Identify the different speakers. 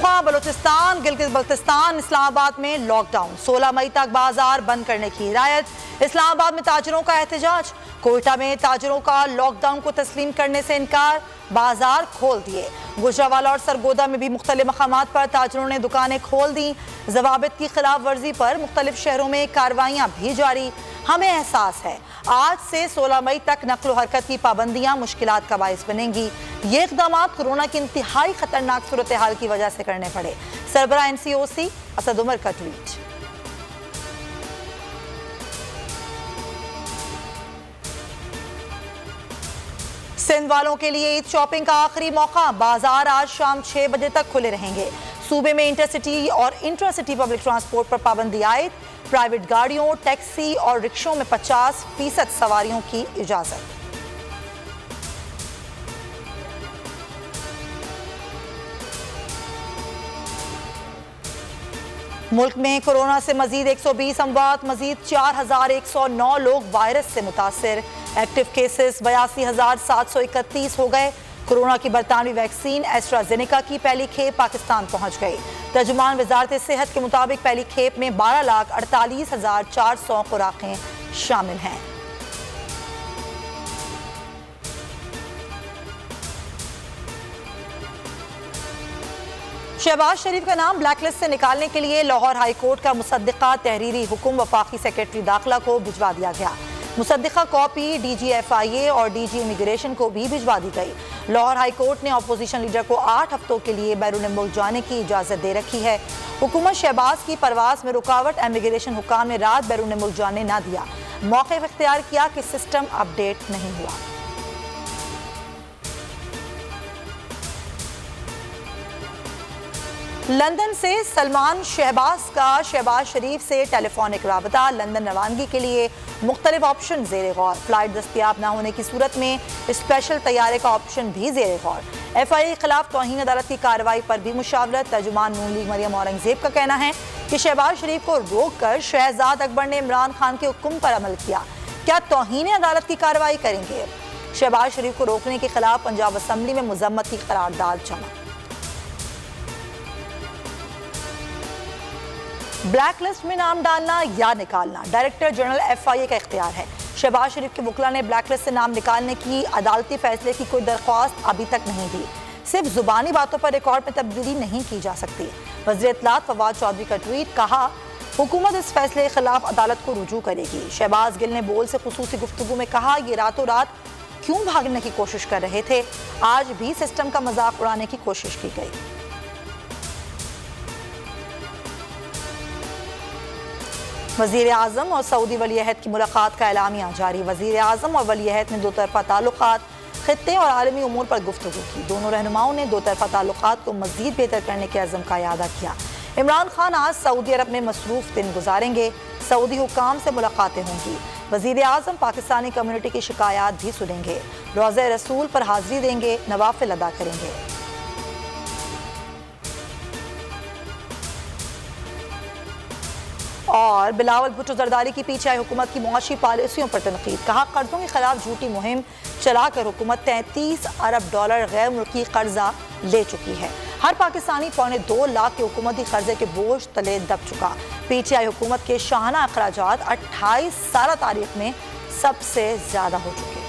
Speaker 1: पख्तूनख्वा, बलूचिस्तान, गिलगित बल्तिस्तान, इस्लामाबाद में लॉकडाउन। 16 मई तक बाजार बंद करने की हिदायत। इस्लामाबाद में ताजरों का एहतजाज। कोयटा में ताजरों का लॉकडाउन को तस्लीम करने से इनकार, बाजार खोल दिए। गुजरावाला और सरगोदा में भी मुख्तलिफ मकामात पर ताजरों ने दुकानें खोल दी। जवाबित की खिलाफ वर्जी पर मुख्तलिफ शहरों में कार्रवाइयाँ भी जारी। हमें एहसास है आज से 16 मई तक नक्ल हरकत की पाबंदियां मुश्किलात का बायस बनेंगी। ये इकदाम कोरोना की इंतहाई खतरनाक सूरत हाल की वजह से करने पड़े। सरबराह NCOC असद उमर का ट्वीट। सिंध वालों के लिए ईद शॉपिंग का आखिरी मौका। बाजार आज शाम 6 बजे तक खुले रहेंगे। सूबे में इंटरसिटी और इंट्रासिटी पब्लिक ट्रांसपोर्ट पर पाबंदी आयद। प्राइवेट गाड़ियों, टैक्सी और रिक्शों में 50% सवारियों की इजाजत। मुल्क में कोरोना से मजीद 120 अमवात, मजीद 4109 लोग वायरस से मुतासिर। एक्टिव केसेस 82,731 हो गए। कोरोना की बरतानवी वैक्सीन एस्ट्राजेनेका की पहली खेप पाकिस्तान पहुंच गई। तर्जुमान वजारत सेहत के मुताबिक पहली खेप में 12,48,400 खुराकें शामिल हैं। शहबाज शरीफ का नाम ब्लैकलिस्ट से निकालने के लिए लाहौर हाई कोर्ट का मुसद्दिका तहरीरी हुक्म वफाकी सेक्रेटरी दाखिला को भिजवा दिया गया। मुसद्दिका कॉपी DG FIA और DG इमिग्रेशन को भी भिजवा दी गई। लाहौर हाई कोर्ट ने अपोजिशन लीडर को 8 हफ्तों के लिए बैरून मुल्क जाने की इजाज़त दे रखी है। हुकूमत शहबाज की परवास में रुकावट, इमिग्रेशन हुकाम ने रात बैरून मुल्क जाने ना दिया। मौक़िफ़ इख्तियार किया कि सिस्टम अपडेट नहीं हुआ। लंदन से सलमान शहबाज का शहबाज शरीफ से टेलीफोनिक राबता। लंदन रवानगी के लिए मुख्तलिफ ऑप्शन ज़ेर गौर। फ्लाइट दस्तियाब न होने की सूरत में स्पेशल तैयारे का ऑप्शन भी ज़ेर गौर। FIA के खिलाफ तौहीन अदालत की कार्रवाई पर भी मुशावरत। तर्जुमान नून लीग मरियम औरंगजेब का कहना है कि शहबाज शरीफ को रोक कर शहजाद अकबर ने इमरान खान के हुक्म पर अमल किया। क्या तौहीन अदालत की कार्रवाई करेंगे? शहबाज शरीफ को रोकने के खिलाफ पंजाब असम्बली में मजम्मत की करारदाद जमा। ब्लैक लिस्ट में नाम डालना या निकालना डायरेक्टर जनरल FIA का इख्तियार है। शहबाज शरीफ के वकला ने ब्लैक लिस्ट से नाम निकालने की अदालती फैसले की कोई दरख्वास्त अभी तक नहीं दी। सिर्फ जुबानी बातों पर रिकॉर्ड में तब्दीली नहीं की जा सकती। वज़ीर इत्तलात फवाद चौधरी का ट्वीट, कहा हुकूमत इस फैसले के खिलाफ अदालत को रुजू करेगी। शहबाज गिल ने बोल से खुसूसी गुफ्तगू में कहा, ये रातों रात क्यों भागने की कोशिश कर रहे थे? आज भी सिस्टम का मजाक उड़ाने की कोशिश की गई। वज़ीर आज़म और सऊदी वली-ए-अहद की मुलाकात का एलामिया जारी। वज़ीर आज़म और वली-ए-अहद ने दो तरफ़ा ताल्लुकात, खित्ते और आलमी उमूर पर गुफ्तगू की। दोनों रहनुमाओं ने दो तरफ़ा ताल्लुकात को मज़ीद बेहतर करने के अज़्म का इआदा किया। इमरान खान आज सऊदी अरब में मसरूफ़ दिन गुजारेंगे। सऊदी हुक्काम से मुलाकातें होंगी। वज़ीर आज़म पाकिस्तानी कम्यूनिटी की शिकायत भी सुनेंगे। रोज़े रसूल पर हाज़िरी देंगे, नवाफिल अदा करेंगे। और बिलावल भुट्टो जरदारी की पीछे आई हुकूमत की मुआशी पॉलिसियों पर तनकीद। कहा, कर्जों के खिलाफ झूठी मुहिम चलाकर हुकूमत 33 अरब डॉलर गैर मुल्की कर्जा ले चुकी है। हर पाकिस्तानी 2.25 लाख के हुकूमती कर्जे के बोझ तले दब चुका। PTI हुकूमत के शाहाना अखराजात 28 साल तारीख में सबसे ज्यादा हो चुके।